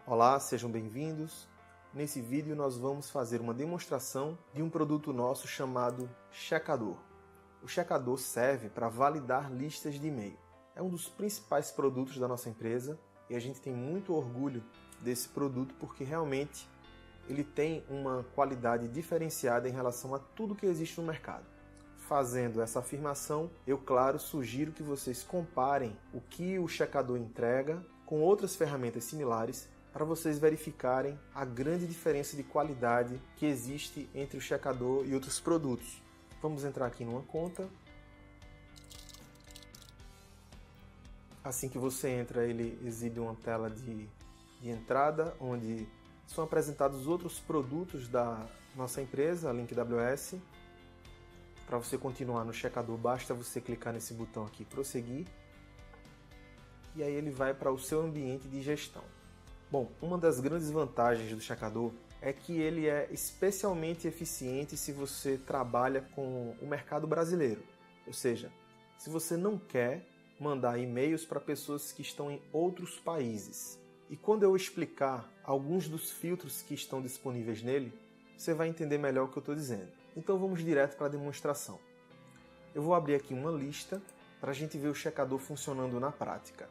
Olá, sejam bem-vindos. Nesse vídeo nós vamos fazer uma demonstração de um produto nosso chamado checador. O checador serve para validar listas de e-mail. É um dos principais produtos da nossa empresa e a gente tem muito orgulho desse produto porque realmente ele tem uma qualidade diferenciada em relação a tudo que existe no mercado. Fazendo essa afirmação, eu, claro, sugiro que vocês comparem o que o checador entrega com outras ferramentas similares para vocês verificarem a grande diferença de qualidade que existe entre o checador e outros produtos. Vamos entrar aqui numa conta. Assim que você entra, ele exibe uma tela de entrada, onde são apresentados outros produtos da nossa empresa, a LinkWS. Para você continuar no checador, basta você clicar nesse botão aqui, prosseguir, e aí ele vai para o seu ambiente de gestão. Bom, uma das grandes vantagens do checador é que ele é especialmente eficiente se você trabalha com o mercado brasileiro. Ou seja, se você não quer mandar e-mails para pessoas que estão em outros países. E quando eu explicar alguns dos filtros que estão disponíveis nele, você vai entender melhor o que eu estou dizendo. Então vamos direto para a demonstração. Eu vou abrir aqui uma lista para a gente ver o checador funcionando na prática.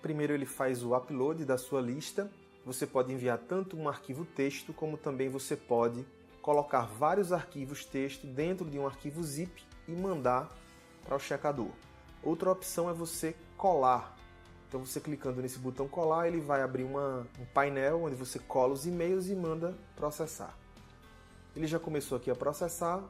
Primeiro ele faz o upload da sua lista. Você pode enviar tanto um arquivo texto, como também você pode colocar vários arquivos texto dentro de um arquivo zip e mandar para o checador. Outra opção é você colar. Então você clicando nesse botão colar, ele vai abrir um painel onde você cola os e-mails e manda processar. Ele já começou aqui a processar.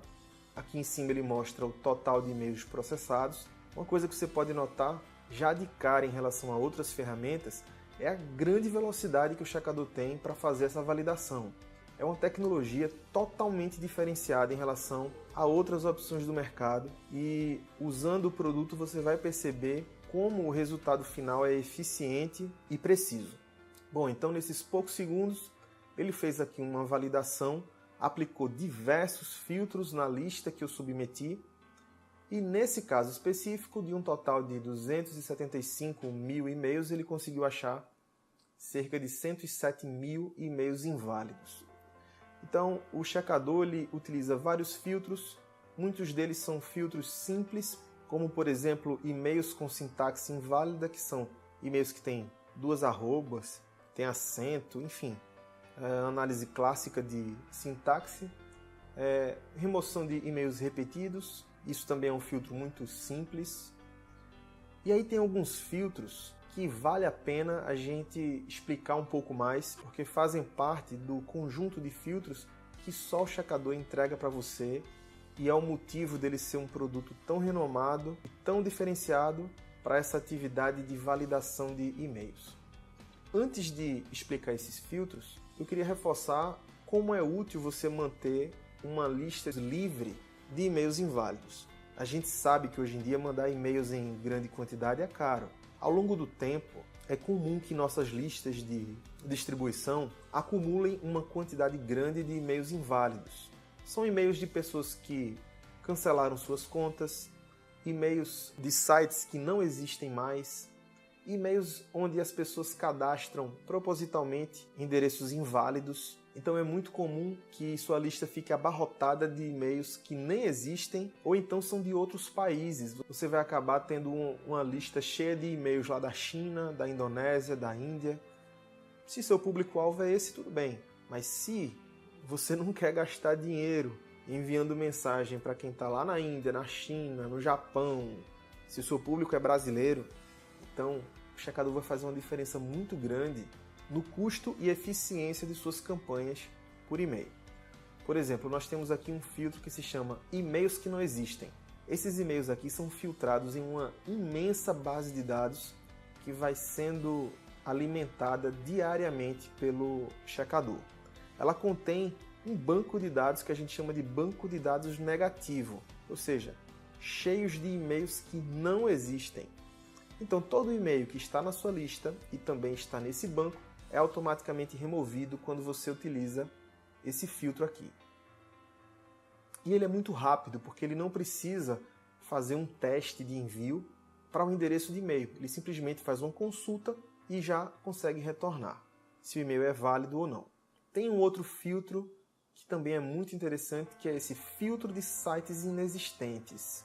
Aqui em cima ele mostra o total de e-mails processados. Uma coisa que você pode notar já de cara em relação a outras ferramentas é a grande velocidade que o checador tem para fazer essa validação. É uma tecnologia totalmente diferenciada em relação a outras opções do mercado e usando o produto você vai perceber como o resultado final é eficiente e preciso. Bom, então nesses poucos segundos ele fez aqui uma validação, aplicou diversos filtros na lista que eu submeti e nesse caso específico, de um total de 275 mil e-mails, ele conseguiu achar cerca de 107 mil e-mails inválidos. Então, o checador ele utiliza vários filtros, muitos deles são filtros simples, como por exemplo, e-mails com sintaxe inválida, que são e-mails que têm duas arrobas, tem acento, enfim, análise clássica de sintaxe, remoção de e-mails repetidos. Isso também é um filtro muito simples. E aí tem alguns filtros que vale a pena a gente explicar um pouco mais, porque fazem parte do conjunto de filtros que só o checador entrega para você e é o motivo dele ser um produto tão renomado e tão diferenciado para essa atividade de validação de e-mails. Antes de explicar esses filtros, eu queria reforçar como é útil você manter uma lista livre de e-mails inválidos. A gente sabe que hoje em dia mandar e-mails em grande quantidade é caro. Ao longo do tempo, é comum que nossas listas de distribuição acumulem uma quantidade grande de e-mails inválidos. São e-mails de pessoas que cancelaram suas contas, e-mails de sites que não existem mais, e-mails onde as pessoas cadastram propositalmente endereços inválidos. Então é muito comum que sua lista fique abarrotada de e-mails que nem existem ou então são de outros países. Você vai acabar tendo uma lista cheia de e-mails lá da China, da Indonésia, da Índia. Se seu público-alvo é esse, tudo bem. Mas se você não quer gastar dinheiro enviando mensagem para quem está lá na Índia, na China, no Japão, se o seu público é brasileiro, então o checador vai fazer uma diferença muito grande no custo e eficiência de suas campanhas por e-mail. Por exemplo, nós temos aqui um filtro que se chama e-mails que não existem. Esses e-mails aqui são filtrados em uma imensa base de dados que vai sendo alimentada diariamente pelo checador. Ela contém um banco de dados que a gente chama de banco de dados negativo, ou seja, cheios de e-mails que não existem. Então todo e-mail que está na sua lista e também está nesse banco é automaticamente removido quando você utiliza esse filtro aqui. E ele é muito rápido, porque ele não precisa fazer um teste de envio para um endereço de e-mail. Ele simplesmente faz uma consulta e já consegue retornar se o e-mail é válido ou não. Tem um outro filtro que também é muito interessante, que é esse filtro de sites inexistentes.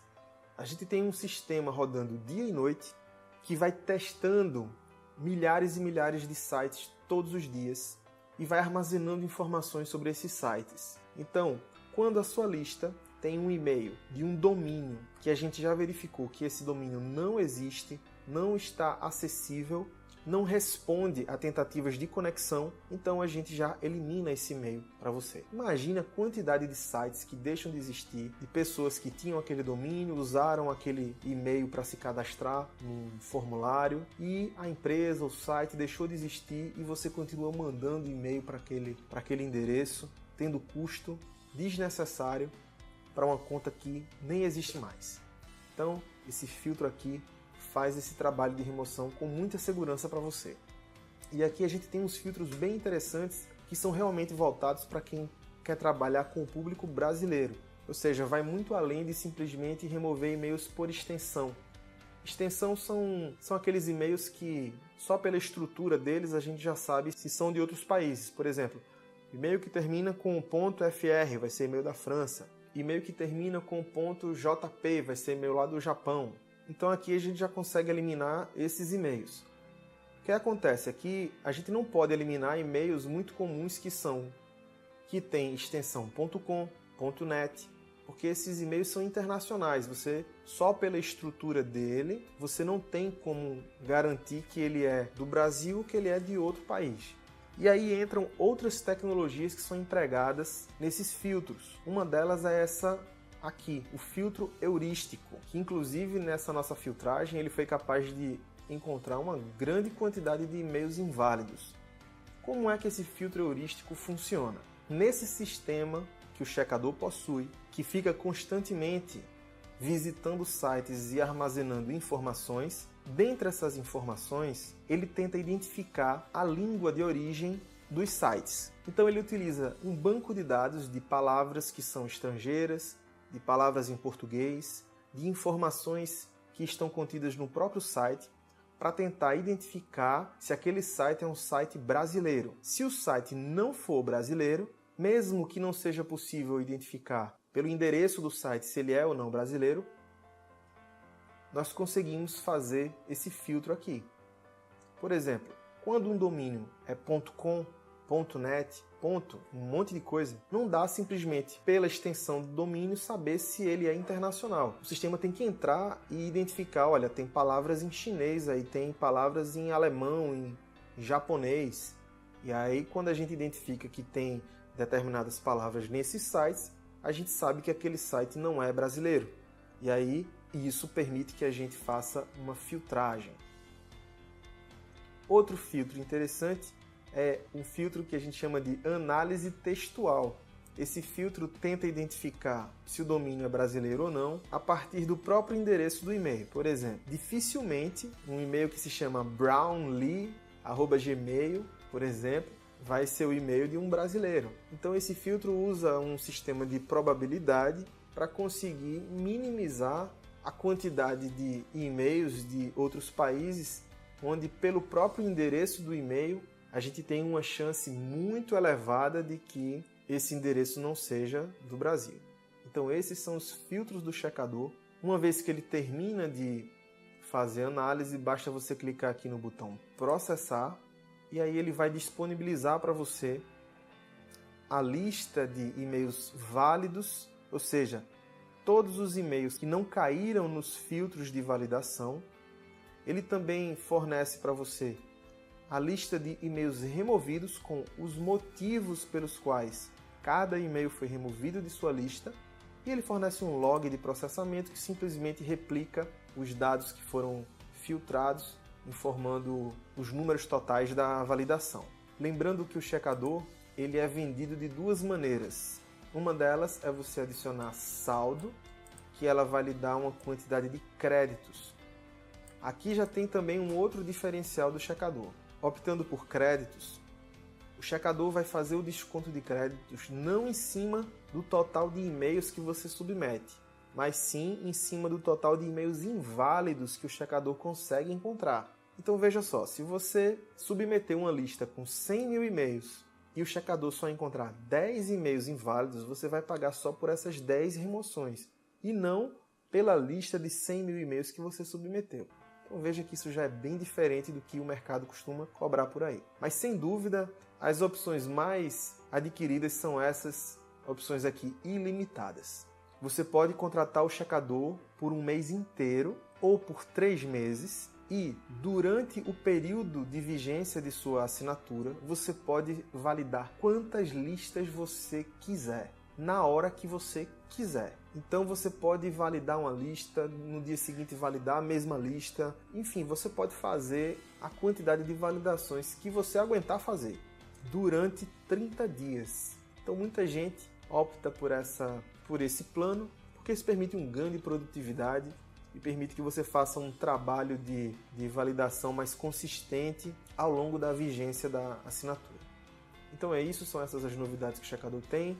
A gente tem um sistema rodando dia e noite que vai testando milhares e milhares de sites todos os dias e vai armazenando informações sobre esses sites. Então, quando a sua lista tem um e-mail de um domínio que a gente já verificou que esse domínio não existe, não está acessível, não responde a tentativas de conexão, então a gente já elimina esse e-mail para você. Imagina a quantidade de sites que deixam de existir, de pessoas que tinham aquele domínio, usaram aquele e-mail para se cadastrar num formulário e a empresa, o site deixou de existir e você continua mandando e-mail para aquele endereço, tendo custo desnecessário para uma conta que nem existe mais. Então, esse filtro aqui faz esse trabalho de remoção com muita segurança para você. E aqui a gente tem uns filtros bem interessantes que são realmente voltados para quem quer trabalhar com o público brasileiro. Ou seja, vai muito além de simplesmente remover e-mails por extensão. Extensão são aqueles e-mails que só pela estrutura deles a gente já sabe se são de outros países. Por exemplo, e-mail que termina com .fr vai ser e-mail da França. E-mail que termina com .jp vai ser e-mail lá do Japão. Então aqui a gente já consegue eliminar esses e-mails. O que acontece é que a gente não pode eliminar e-mails muito comuns que tem extensão .com, .net, porque esses e-mails são internacionais. Você, só pela estrutura dele, você não tem como garantir que ele é do Brasil ou que ele é de outro país. E aí entram outras tecnologias que são empregadas nesses filtros. Uma delas é essa aqui, o filtro heurístico, que inclusive nessa nossa filtragem ele foi capaz de encontrar uma grande quantidade de e-mails inválidos. Como é que esse filtro heurístico funciona? Nesse sistema que o checador possui, que fica constantemente visitando sites e armazenando informações, dentre essas informações, ele tenta identificar a língua de origem dos sites. Então ele utiliza um banco de dados de palavras que são estrangeiras, de palavras em português, de informações que estão contidas no próprio site, para tentar identificar se aquele site é um site brasileiro. Se o site não for brasileiro, mesmo que não seja possível identificar pelo endereço do site se ele é ou não brasileiro, nós conseguimos fazer esse filtro aqui. Por exemplo, quando um domínio é .com, .net, um monte de coisa, não dá simplesmente pela extensão do domínio saber se ele é internacional. O sistema tem que entrar e identificar, olha, tem palavras em chinês aí, tem palavras em alemão, em japonês. E aí quando a gente identifica que tem determinadas palavras nesses sites, a gente sabe que aquele site não é brasileiro. E aí isso permite que a gente faça uma filtragem. Outro filtro interessante é um filtro que a gente chama de análise textual. Esse filtro tenta identificar se o domínio é brasileiro ou não a partir do próprio endereço do e-mail. Por exemplo, dificilmente um e-mail que se chama brownlee@gmail, por exemplo, vai ser o e-mail de um brasileiro. Então esse filtro usa um sistema de probabilidade para conseguir minimizar a quantidade de e-mails de outros países, onde pelo próprio endereço do e-mail a gente tem uma chance muito elevada de que esse endereço não seja do Brasil. Então esses são os filtros do checador. Uma vez que ele termina de fazer a análise, basta você clicar aqui no botão processar e aí ele vai disponibilizar para você a lista de e-mails válidos, ou seja, todos os e-mails que não caíram nos filtros de validação. Ele também fornece para você a lista de e-mails removidos com os motivos pelos quais cada e-mail foi removido de sua lista, e ele fornece um log de processamento que simplesmente replica os dados que foram filtrados, informando os números totais da validação. Lembrando que o checador ele é vendido de duas maneiras. Uma delas é você adicionar saldo, que ela vai lhe dar uma quantidade de créditos. Aqui já tem também um outro diferencial do checador. Optando por créditos, o checador vai fazer o desconto de créditos não em cima do total de e-mails que você submete, mas sim em cima do total de e-mails inválidos que o checador consegue encontrar. Então veja só, se você submeter uma lista com 100 mil e-mails e o checador só encontrar 10 e-mails inválidos, você vai pagar só por essas 10 remoções e não pela lista de 100 mil e-mails que você submeteu. Então veja que isso já é bem diferente do que o mercado costuma cobrar por aí. Mas sem dúvida, as opções mais adquiridas são essas opções aqui ilimitadas. Você pode contratar o checador por um mês inteiro ou por 3 meses e, durante o período de vigência de sua assinatura, você pode validar quantas listas você quiser, na hora que você quiser. Então você pode validar uma lista, no dia seguinte validar a mesma lista, enfim, você pode fazer a quantidade de validações que você aguentar fazer durante 30 dias. Então muita gente opta por esse plano, porque isso permite um ganho de produtividade e permite que você faça um trabalho de validação mais consistente ao longo da vigência da assinatura. Então é isso, são essas as novidades que o Checador tem.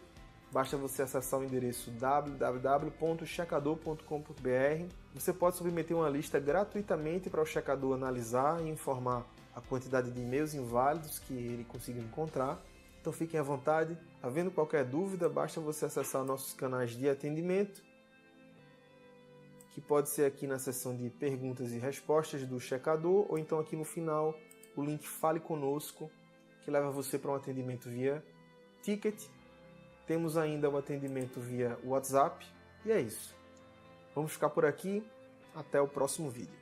Basta você acessar o endereço www.checador.com.br. Você pode submeter uma lista gratuitamente para o Checador analisar e informar a quantidade de e-mails inválidos que ele conseguiu encontrar. Então fiquem à vontade. Havendo qualquer dúvida, basta você acessar nossos canais de atendimento, que pode ser aqui na seção de perguntas e respostas do Checador, ou então aqui no final o link Fale Conosco, que leva você para um atendimento via ticket. Temos ainda o atendimento via WhatsApp. E é isso. Vamos ficar por aqui. Até o próximo vídeo.